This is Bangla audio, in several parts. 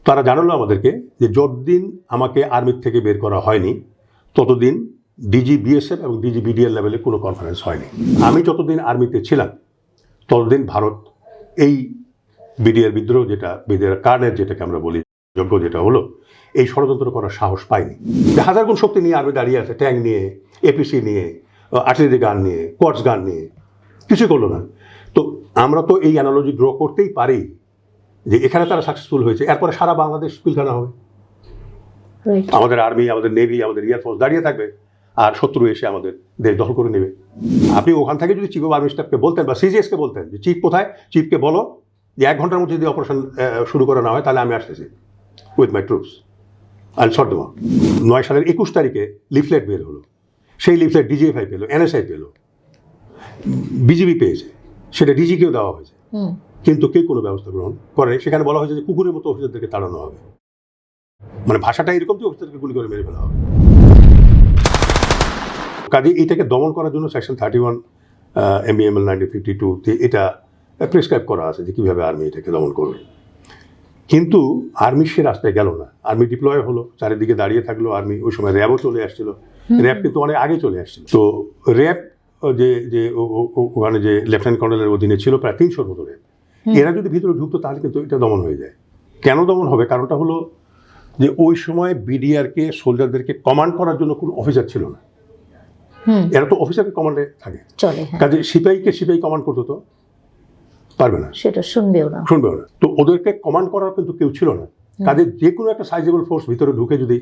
তারা জানালো আমাদেরকে যে যতদিন আমাকে আর্মির থেকে বের করা হয়নি ততদিন ডিজি বিএসএফ এবং ডিজি বিডিএল লেভেলে কোনো কনফারেন্স হয়নি। আমি যতদিন আর্মিতে ছিলাম ততদিন ভারত এই বিডিআর বিদ্রোহ যেটা বিডিআর কার্ডের যেটাকে আমরা বলি যজ্ঞ যেটা হলো এই ষড়যন্ত্র করার সাহস পায়নি। হাজার গুণ শক্তি নিয়ে আর্মি দাঁড়িয়ে আছে, ট্যাঙ্ক নিয়ে, এপিসি নিয়ে, আর্টিলারি গান নিয়ে, কোয়ার্টস গান নিয়ে, কিছু করলো না। তো আমরা তো এই অ্যানালজি ড্র করতেই পারি যে এখানে তারা সাকসেসফুল হয়েছে, এরপরে সারা বাংলাদেশ পিলখানা হবে। আমাদের আর্মি, আমাদের নেভি, আমাদের এয়ারফোর্স দাঁড়িয়ে থাকবে আর শত্রু এসে আমাদের দেশ দখল করে নেবে। আপনি ওখান থেকে যদি চিফ অফ আর্মি স্টাফকে বলতেন বা সিজিএসকে বলতেন যে চিফ কোথায়, চিফকে বলো যে 1 ঘন্টার মধ্যে যদি অপারেশন শুরু করা না হয় তাহলে আমি আসতেছি উইথ মাই ট্রুপস, আইল শট দেম আউট। 9 সালের 21 তারিখে লিফলেট বের হলো, সেই লিফলেট ডিজিএফআই পেলো, এনএসআই পেলো, বিজিবি পেয়েছে, সেটা ডিজিকেও দেওয়া হয়েছে, কিন্তু কেউ কোনো ব্যবস্থা গ্রহণ করে। সেখানে বলা হয়েছে যে কুকুরের মতো অফিসারদেরকে তাড়ানো হবে, মানে ভাষাটা এরকম যে অফিসারকে গুলি করে মেরে ফেলা হবে। কাজে এটাকে দমন করার জন্য সেকশন 31 MBML 1952 এটা প্রেসক্রাইব করা আছে যে কীভাবে আর্মি এটাকে দমন করবে। কিন্তু আর্মি সে রাস্তায় গেল না, আর্মি ডিপ্লয় হলো, চারিদিকে দাঁড়িয়ে থাকলো আর্মি। ওই সময় র্যাবও চলে আসছিল, র্যাব কিন্তু অনেক আগে চলে আসছিল। তো র্যাব যে ওখানে যে লেফটেন্যান্ট কর্নেলের অধীনে ছিল প্রায় 300-র মতো র্যাব, এরা যদি ভিতরে ঢুকতো তাহলে কিন্তু এটা দমন হয়ে যায়। কেন দমন হবে? কারণটা হলো যে ওই সময় বিডিআরকে, সোলজারদেরকে কমান্ড করার জন্য কোনো অফিসার ছিল না। এরা তো অফিসারকে কমান্ডে থাকে, কাজে সিপাহীকে সিপাহী কমান্ড করতে তো পারবে না, সেটা শুনবেও না। তো ওদেরকে কমান্ড করার কিন্তু কেউ ছিল না। কাজে যে কোনো একটা সাইজেবল ফোর্স ভিতরে ঢুকে যদি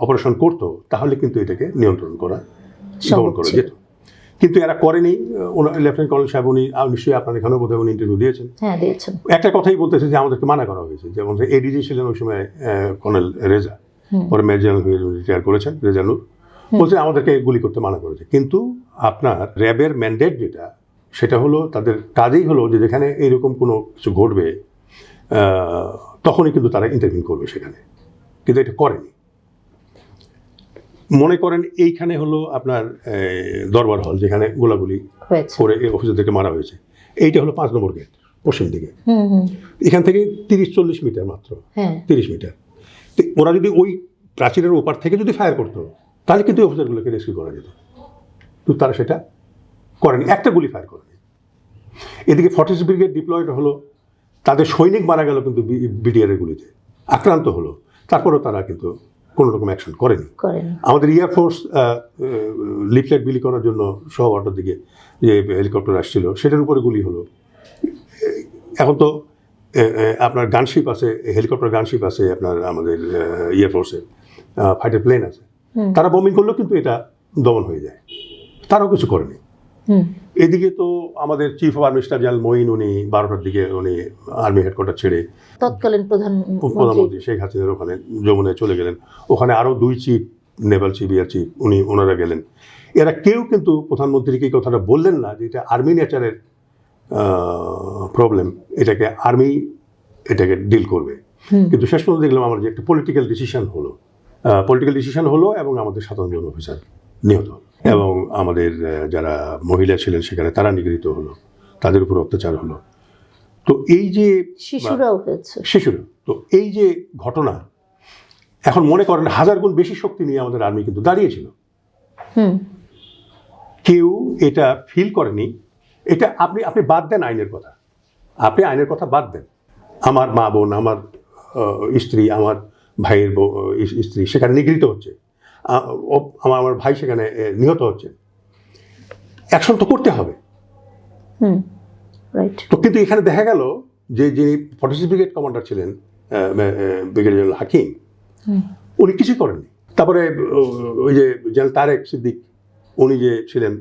অপারেশন করতো তাহলে কিন্তু এটাকে নিয়ন্ত্রণ করা, দমন করা যেত। কিন্তু এরা করেনি। লেফটেন্যান্ট কর্নেল সাহেব, উনি নিশ্চয়ই আপনার এখানেও বোধহয় উনি ইন্টারভিউ দিয়েছেন, একটা কথাই বলতেছে যে আমাদেরকে মানা করা হয়েছে। যেমন এডিজি ছিলেন ওই সময় কর্নেল রেজা, পরে মেজর জেনারেল হয়ে রিটায়ার করেছেন, রেজা নূর, বলছে আমাদেরকে গুলি করতে মানা করেছে। কিন্তু আপনার র্যাবের ম্যান্ডেট যেটা, সেটা হলো তাদের কাজেই হলো যে যেখানে এইরকম কোনো কিছু ঘটবে তখনই কিন্তু তারা ইন্টারভিউ করবে সেখানে, কিন্তু এটা করেনি। মনে করেন এইখানে হলো আপনার দরবার হল যেখানে গোলাগুলি করে অফিসারদেরকে মারা হয়েছে, এইটা হলো 5 নম্বর গেট পশ্চিম দিকে, এখান থেকে 30-40 মিটার মাত্র, 30 মিটার। ওরা যদি ওই প্রাচীরের ওপার থেকে যদি ফায়ার করতো তাহলে কিন্তু অফিসারগুলোকে রেস্কিউ করা যেত, কিন্তু তারা সেটা করেনি, একটা গুলি ফায়ার করেনি। এদিকে 46 ব্রিগেড ডিপ্লয়েড হলো, তাদের সৈনিক মারা গেল কিন্তু বিডিআরের গুলিতে আক্রান্ত হলো, তারপরেও তারা কিন্তু কোনো রকম অ্যাকশন করেনি। আমাদের এয়ারফোর্স লিফলেট বিলি করার জন্য শহরটার দিকে যে হেলিকপ্টার আসছিল সেটার উপরে গুলি হলো। এখন তো আপনার গানশিপ আছে, হেলিকপ্টার গানশিপ আছে আপনার আমাদের এয়ারফোর্সে, ফাইটার প্লেন আছে, তারা বোমিং করলেও কিন্তু এটা দমন হয়ে যায়, তারাও কিছু করেনি। এদিকে তো আমাদের chief of army staff general Moin, উনি 12টার দিকে উনি আর্মি হেডকোয়ার্টার ছেড়ে তৎকালীন প্রধানমন্ত্রী শেখ হাসিনার ওখানে যমুনায় চলে গেলেন। ওখানে আরও 2 chief, Naval chief, air chief, ওনারা গেলেন। এরা কেউ কিন্তু প্রধানমন্ত্রীকে এই কথাটা বললেন না যে এটা আর্মি নেচারের প্রবলেম, এটাকে আর্মি এটাকে ডিল করবে। কিন্তু শেষ পর্যন্ত দেখলাম আমার যে একটা পলিটিক্যাল ডিসিশন হলো এবং আমাদের 57 জন অফিসার নিহত হলো এবং আমাদের যারা মহিলা ছিলেন সেখানে তারা নিগৃহীত হলো, তাদের উপর অত্যাচার হলো। তো এই যে শিশুরা, তো এই যে ঘটনা, এখন মনে করেন 1000 গুণ বেশি শক্তি নিয়ে আমাদের আর্মি কিন্তু দাঁড়িয়েছিল, কেউ এটা ফিল করেনি। এটা আপনি বাদ দেন আইনের কথা, আপনি আইনের কথা বাদ দেন। আমার মা বোন, আমার স্ত্রী, আমার ভাইয়ের স্ত্রী সেখানে নিগৃহীত হচ্ছে, আমার ভাই সেখানে নিহত হচ্ছে, অ্যাকশন তো করতে হবে। তো কিন্তু এখানে দেখা গেল যে যিনি 46 ব্রিগেড কমান্ডার ছিলেন ব্রিগেডিয়ার জেনারেল হাকিম, উনি কিছুই করেননি। তারপরে ওই যে জেনারেল তারেক সিদ্দিক, উনি যে ছিলেন,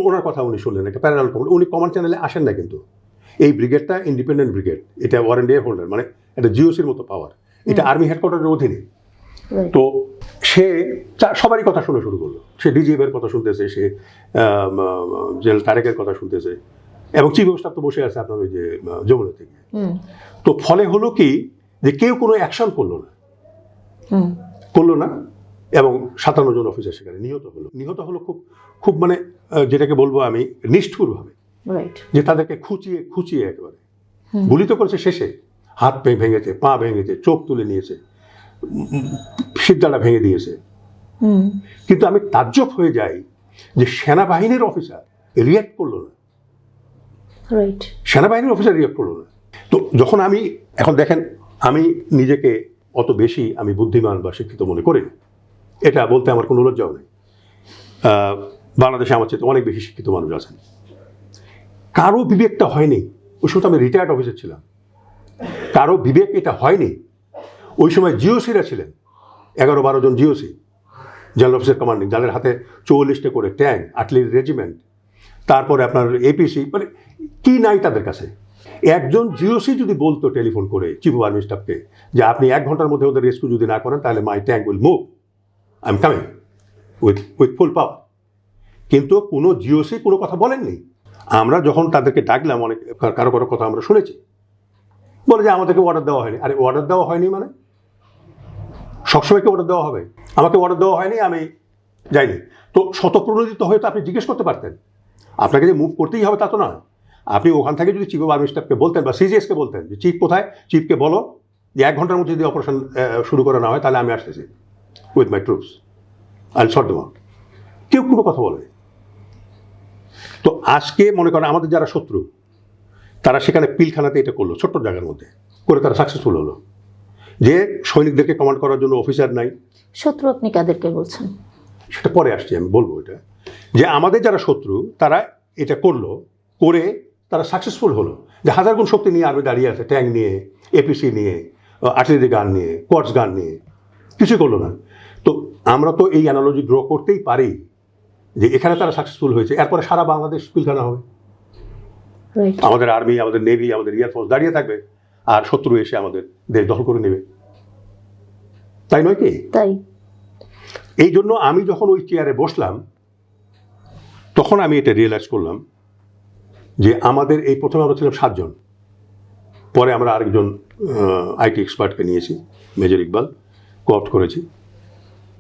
ওনার কথা উনি শুনলেন, একটা প্যারালাল কমান্ড, উনি কমান্ড চ্যানেলে আসেন না। কিন্তু এই ব্রিগেডটা ইন্ডিপেন্ডেন্ট ব্রিগেড, এটা ওয়ারেন্ট এ হোল্ডার, মানে একটা জিওসির মতো পাওয়ার, এটা আর্মি হেডকোয়ার্টারের অধীনে। তো সে সবারই কথা শুনে শুরু করলো, সে ডিজিএফের কথা শুনতেছে, সে জেনারেল তারেকের কথা শুনতেছে, এবং চিফ অফ স্টাফ তো বসে আছে আপনার ওই যে যমুনা থেকে। তো ফলে হলো কি যে কেউ কোনো অ্যাকশন করলো না এবং 57 জন অফিসার সেখানে নিহত হলো খুব খুব মানে যেটাকে বলবো আমি নিষ্ঠুরভাবে, যে তাদেরকে খুঁচিয়ে একেবারে গুলি তো করেছে শেষে, হাত ভেঙেছে, পা ভেঙেছে, চোখ তুলে নিয়েছে, সিদ্ধাটা ভেঙে দিয়েছে। কিন্তু আমি তাজ্জব হয়ে যাই যে সেনাবাহিনীর অফিসার রিয়াক্ট করলো না, সেনাবাহিনীর অফিসার রিয়াক্ট করলো না। তো যখন আমি এখন দেখেন, আমি নিজেকে অত বেশি আমি বুদ্ধিমান বা শিক্ষিত মনে করি না, এটা বলতে আমার কোনো লজ্জাও নেই। বাংলাদেশে আমার চেয়ে অনেক বেশি শিক্ষিত মানুষ আছেন, কারো বিবেকটা হয়নি। ওই সময় আমি রিটায়ার্ড অফিসার ছিলাম, কারো বিবেক এটা হয়নি। ওই সময় জিওসিরা ছিলেন 11-12 জন জিওসি, জেনারেল অফিসার কমান্ডিং, যাদের হাতে 44টা করে ট্যাঙ্ক, আর্টিলারি রেজিমেন্ট, তারপরে আপনার এপিসি, মানে কি নাই তাদের কাছে। একজন জিওসি যদি বলতো টেলিফোন করে চিফ অফ আর্মি স্টাফকে যে আপনি 1 ঘন্টার মধ্যে ওদের রেস্কিউ যদি না করেন তাহলে my tank will move, I am coming with full power, কিন্তু কোনো জিওসি কোনো কথা বলেননি। আমরা যখন তাদেরকে ডাকলাম, অনেক কারো কারো কথা আমরা শুনেছি, বলে যে আমাদেরকে অর্ডার দেওয়া হয়নি। আরে অর্ডার দেওয়া হয়নি মানে সবসময় কি অর্ডার দেওয়া হবে? আমাকে অর্ডার দেওয়া হয়নি, আমি যাইনি। তো শতপ্রণোদিত হয়তো আপনি জিজ্ঞেস করতে পারতেন, আপনাকে যে মুভ করতেই হবে তা তো না। আপনি ওখান থেকে যদি চিফ অফ আর্মি স্টাফকে বলতেন বা সিজিএসকে বলতেন যে চিফ কোথায়, চিফকে বলো যে 1 ঘন্টার মধ্যে যদি অপারেশন শুরু করা না হয় তাহলে আমি আসতেছি with my troops, I will sort them out. কেউ কোনো কথা বলে। তো আজকে মনে করেন আমাদের যারা শত্রু, তারা সেখানে পিলখানাতে এটা করলো, ছোট্ট জায়গার মধ্যে করে তারা সাকসেসফুল হলো। যে সৈনিকদেরকে কমান্ড করার জন্য অফিসার নাই। শত্রু আপনি কাদেরকে বলছেন? সেটা পরে আসছি, আমি বলবো এটা, যে আমাদের যারা শত্রু তারা এটা করলো, করে তারা সাকসেসফুল হলো। যে 1000 গুণ শক্তি নিয়ে আর্মি দাঁড়িয়ে আছে, ট্যাঙ্ক নিয়ে, এপিসি নিয়ে, আর্টিলারি গান নিয়ে, কোয়ার্টস গান নিয়ে, কিছু করলো না। তো আমরা তো এই অ্যানালজি ড্র করতেই পারি যে এখানে তারা সাকসেসফুল হয়েছে, এরপরে সারা বাংলাদেশ পিলখানা হবে। আমাদের আর্মি, আমাদের নেভি, আমাদের এয়ারফোর্স দাঁড়িয়ে থাকবে, আর শত্রু এসে আমাদের দেশ দখল করে নেবে। তাই নয় কি? তাই। এই জন্য আমি যখন ওই চেয়ারে বসলাম, তখন আমি এটা রিয়েলাইজ করলাম যে আমাদের এই প্রথমে আমরা ছিলাম 7 জন, পরে আমরা আরেকজন আইটি এক্সপার্টকে নিয়েছি, মেজর ইকবাল, কোঅপ্ট করেছি।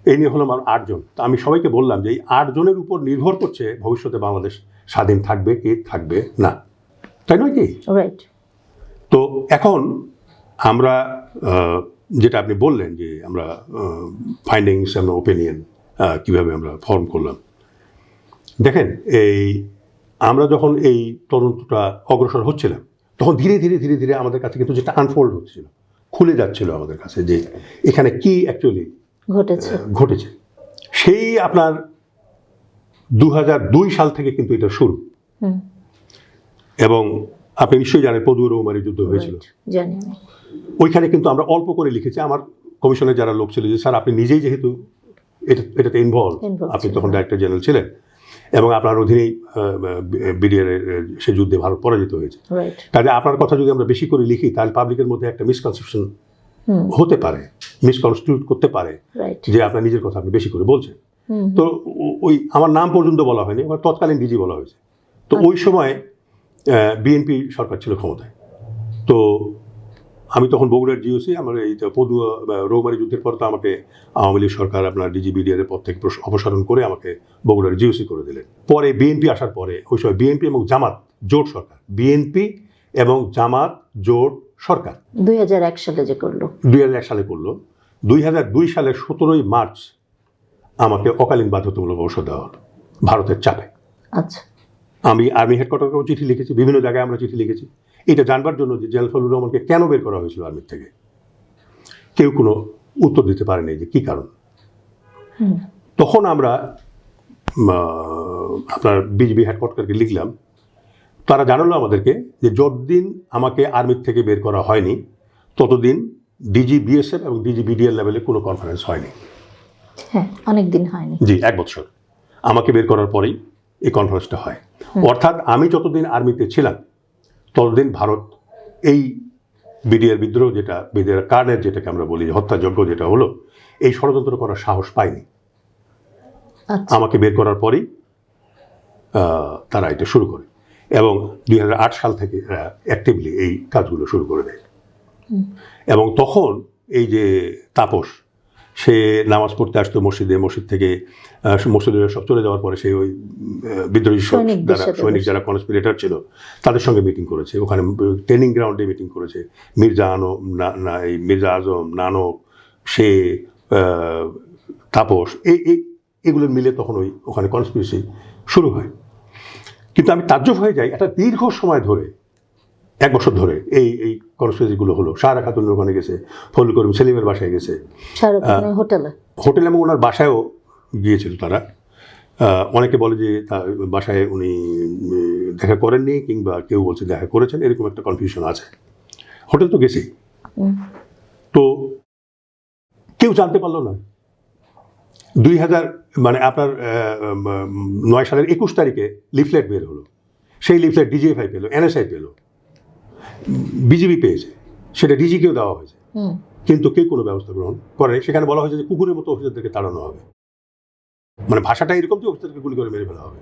এই নিয়ে হলাম আর 8 জন। তা আমি সবাইকে বললাম যে এই 8 জনের উপর নির্ভর করছে ভবিষ্যতে বাংলাদেশ স্বাধীন থাকবে কি থাকবে না, তাই নয় কি? রাইট। তো এখন আমরা যেটা আপনি বললেন যে আমরা ফাইন্ডিংস এবং ওপিনিয়ন কীভাবে আমরা ফর্ম করলাম, দেখেন এই আমরা যখন এই তদন্তটা অগ্রসর হচ্ছিলাম, তখন ধীরে ধীরে ধীরে ধীরে আমাদের কাছে কিন্তু যেটা আনফোল্ড হচ্ছিল, খুলে যাচ্ছিল আমাদের কাছে যে এখানে কি অ্যাকচুয়ালি ঘটেছে। সেই আপনার 2002 সাল থেকে কিন্তু এটা শুরু। এবং আপনি নিশ্চয়ই জানেন পদুয়া রৌমারী যুদ্ধ হয়েছিল, ওইখানে কিন্তু আমরা অল্প করে লিখেছি। আমার কমিশনের যারা লোক ছিল যে স্যার আপনি নিজেই যেহেতু এটাতে ইনভলভ, আপনি তখন ডাইরেক্টর জেনারেল ছিলেন এবং আপনার অধীনেই বিডিআর সে যুদ্ধে ভারত পরাজিত হয়েছে, তাহলে আপনার কথা যদি আমরা বেশি করে লিখি তাহলে পাবলিকের মধ্যে একটা মিসকনসেপশন হতে পারে, মিসকনস্টিটিউট করতে পারে যে আপনার নিজের কথা আপনি বেশি করে বলছেন। তো ওই আমার নাম পর্যন্ত বলা হয়নি, আমার তৎকালীন ডিজি বলা হয়েছে। তো ওই সময় বিএনপি সরকার ছিল ক্ষমতায়। তো আমি তখন বগুড়ার জিওসি, আমার এই পদুয়া রৌমারী যুদ্ধের পর তো আমাকে আওয়ামী লীগ সরকার আপনার ডিজি বিডিআর পদ থেকে অপসারণ করে আমাকে বগুড়ার জিওসি করে দিলেন। পরে বিএনপি আসার পরে ওই সময় বিএনপি এবং জামাত জোট সরকার, বিএনপি এবং জামাত জোট সরকার 2001 সালে যে করলো, 2001 সালে করলো। 2002 সালের 17ই মার্চ আমাকে অকালীন বাধ্যতামূলক অবসর দেওয়া হলো ভারতের চাপে। আচ্ছা। আমি আর্মি হেডকোয়ার্টারকেও চিঠি লিখেছি, বিভিন্ন জায়গায় আমরা চিঠি লিখেছি এটা জানবার জন্য যে জেনারেল ফজলুর রহমানকে কেন বের করা হয়েছিল আর্মির থেকে। কেউ কোনো উত্তর দিতে পারেনি যে কী কারণ। তখন আমরা আপনার বিজিবি হেডকোয়ার্টারকে লিখলাম, তারা জানালো আমাদেরকে যে যতদিন আমাকে আর্মির থেকে বের করা হয়নি ততদিন ডিজি বিএসএফ এবং ডিজি বিডিআর লেভেলে কোনো কনফারেন্স হয়নি। হ্যাঁ, অনেক দিন হয়নি। জি, 1 বছর। আমাকে বের করার পরেই এই কনফারেন্সটা হয়। অর্থাৎ আমি যতদিন আর্মিতে ছিলাম ততদিন ভারত এই বিডিআর বিদ্রোহ, যেটা বিডিআর কার্ডের যেটাকে আমরা বলি হত্যাযজ্ঞ যেটা হলো, এই ষড়যন্ত্র করার সাহস পায়নি। আমাকে বের করার পরেই তারা এটা শুরু করে এবং 2008 সাল থেকে অ্যাক্টিভলি এই কাজগুলো শুরু করে দেয়। এবং তখন এই যে তাপস, সে নামাজ পড়তে আসতো মসজিদ থেকে মুসলিমরা সব চলে যাওয়ার পরে সে ওই বিদ্রোহী সৈনিক যারা কনস্পিরেটর ছিল তাদের সঙ্গে মিটিং করেছে, ওখানে ট্রেনিং গ্রাউন্ডে মিটিং করেছে। মির্জা আজম, নানক, সে, তাপস, এগুলোর মিলে তখন ওখানে কনস্পিরেসি শুরু হয়। কিন্তু আমি তাজ্জব হয়ে যাই, একটা দীর্ঘ সময় ধরে 1 বছর ধরে এই কনস্পিরেসিগুলো হলো। সাহারা খাতুনের ওখানে গেছে, ফজলুল করিম সেলিমের বাসায় গেছে, হোটেলে এবং ওনার বাসায়ও গিয়েছিল তারা। অনেকে বলে যে তার বাসায় উনি দেখা করেননি, কিংবা কেউ বলছে দেখা করেছেন, এরকম একটা কনফিউশন আছে। হোটেল তো গেছি, তো কেউ জানতে পারলো না। 2000 মানে আপনার 9 সালের 21 তারিখে লিফলেট বের হলো। সেই লিফলেট ডিজিএফআই পেলো, এনএসআই পেলো, বিজিবি পেয়েছে, সেটা ডিজিকেও দেওয়া হয়েছে, কিন্তু কেউ কোনো ব্যবস্থা গ্রহণ করেনি। সেখানে বলা হয়েছে যে কুকুরের মতো অফিসারদেরকে তাড়ানো হবে, মানে ভাষাটা এরকম যে অফিসারকে গুলি করে মেরে ফেলা হবে।